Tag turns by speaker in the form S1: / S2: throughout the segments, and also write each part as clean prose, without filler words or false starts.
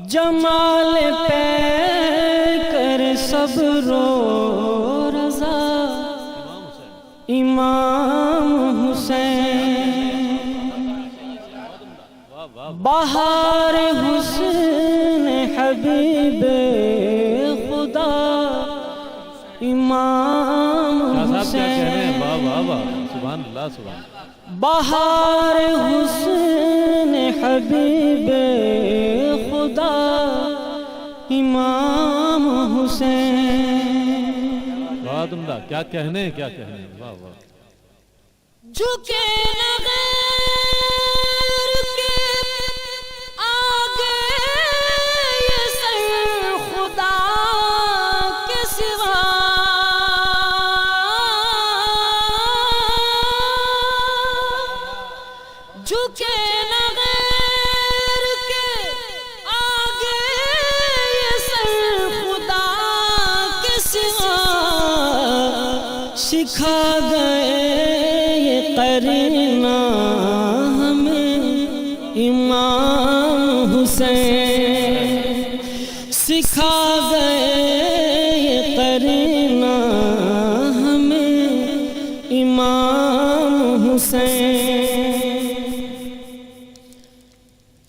S1: جمال پہ کر صبر و رضا امام حسین، بہار حسن حبیب خدا امام حسین،
S2: سبحان اللہ سبحان اللہ،
S1: بہار حسن حبیب خدا امام حسین،
S2: بہت عمدہ، کیا کہنے کیا کہنے، واہ واہ،
S1: جھکے نہ غیر کے آگے یہ سر خدا کے سوا، جھکے نہ غیر کے آگے یہ سر خدا کے سوا، سکھا گئے یہ قرینہ ہمیں امام حسین، سکھا گئے یہ قرینہ ہمیں امام حسین،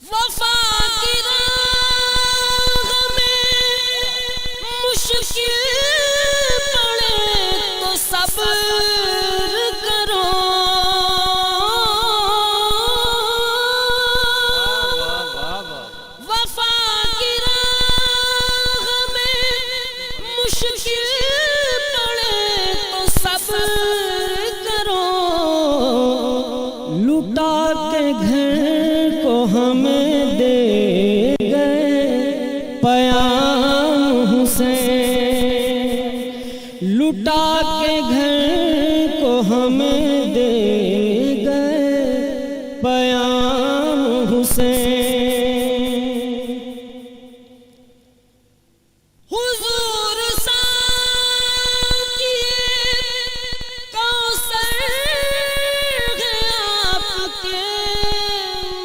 S1: وفا کی راہ میں مشکل پڑے تو صبر کرو، وفا کی راہ میں مشکل پڑے تو صبر کرو، لٹا کے گھر کو ہمیں دے گئے پیام حسین، لٹا کے گھر کو ہمیں دے گئے پیام حسین، حضور ساقیے کوثر ہے آپ کے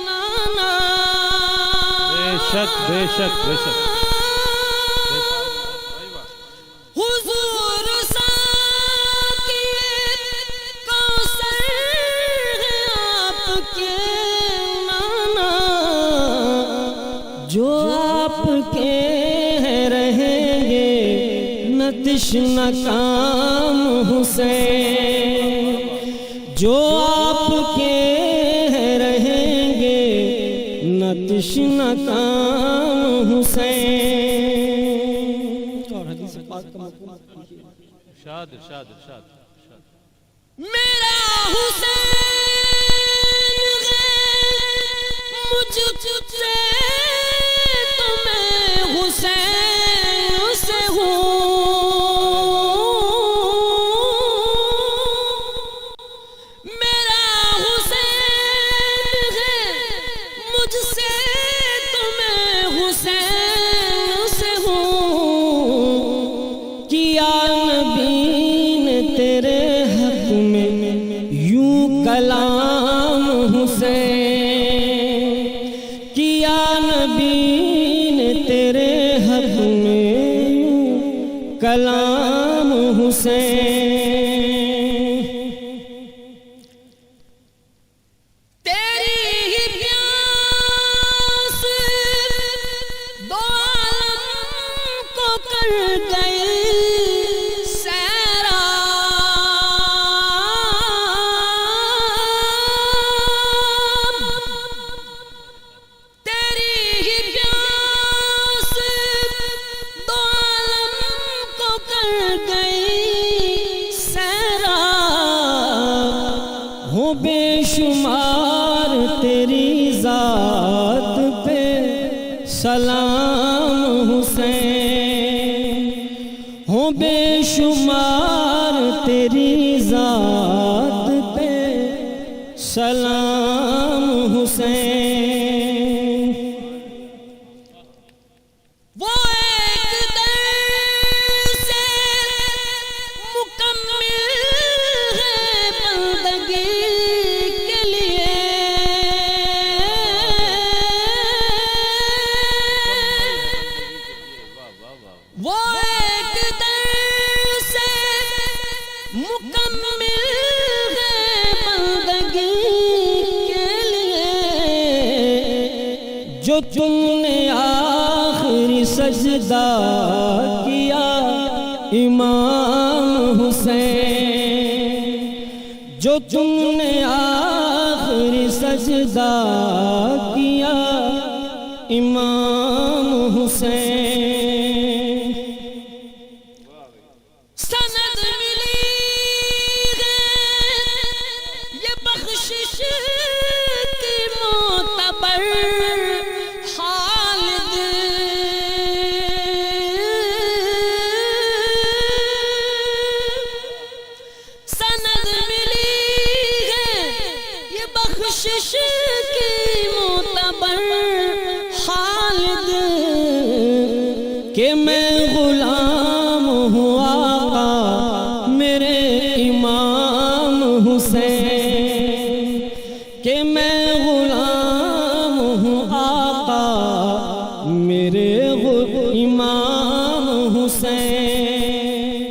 S1: نانا،
S2: بے شک بے شک بے شک،
S1: حضور ساقیے کوثر ہے آپ کے نانا، جو آپ کے رہیں گے نہ تشنہ کام حسین، جو آپ کے رہیں گے نہ تشنہ کام حسین، اور حدیث پاک کا مفہوم
S2: ارشاد ارشاد ارشاد ارشاد،
S1: میرا حسین ہے مجھ سے تو میں حسین سے ہوں، میرا حسین ہے مجھ سے تو میں حسین سے ہوں، کیا نبی نے تیرے حق میں یوں کلام حسین، کیا نبی نے تیرے حق میں یوں کلام حسین، تیری ہی پیاس دو عالم کو کر گئی سیراب، تیری ہی پیاس دو عالم کو کر گئی سیراب، ہو بے شمار تیری ذات پہ سلام حسین، ہو بے شمار تیری ذات پہ سلام حسین، وہ ایک در سے مکمل ہے بندگی کے لیے، جو تم نے آخری سجدہ کیا امام حسین، جو تم نے آخری سجدہ کیا امام حسین۔ سند ملی ہے یہ بخشش کی معتبر خالد، سند ملی ہے یہ بخشش کی معتبر خالد، کہ میں غلام ہوں آقا میرے امام حسین،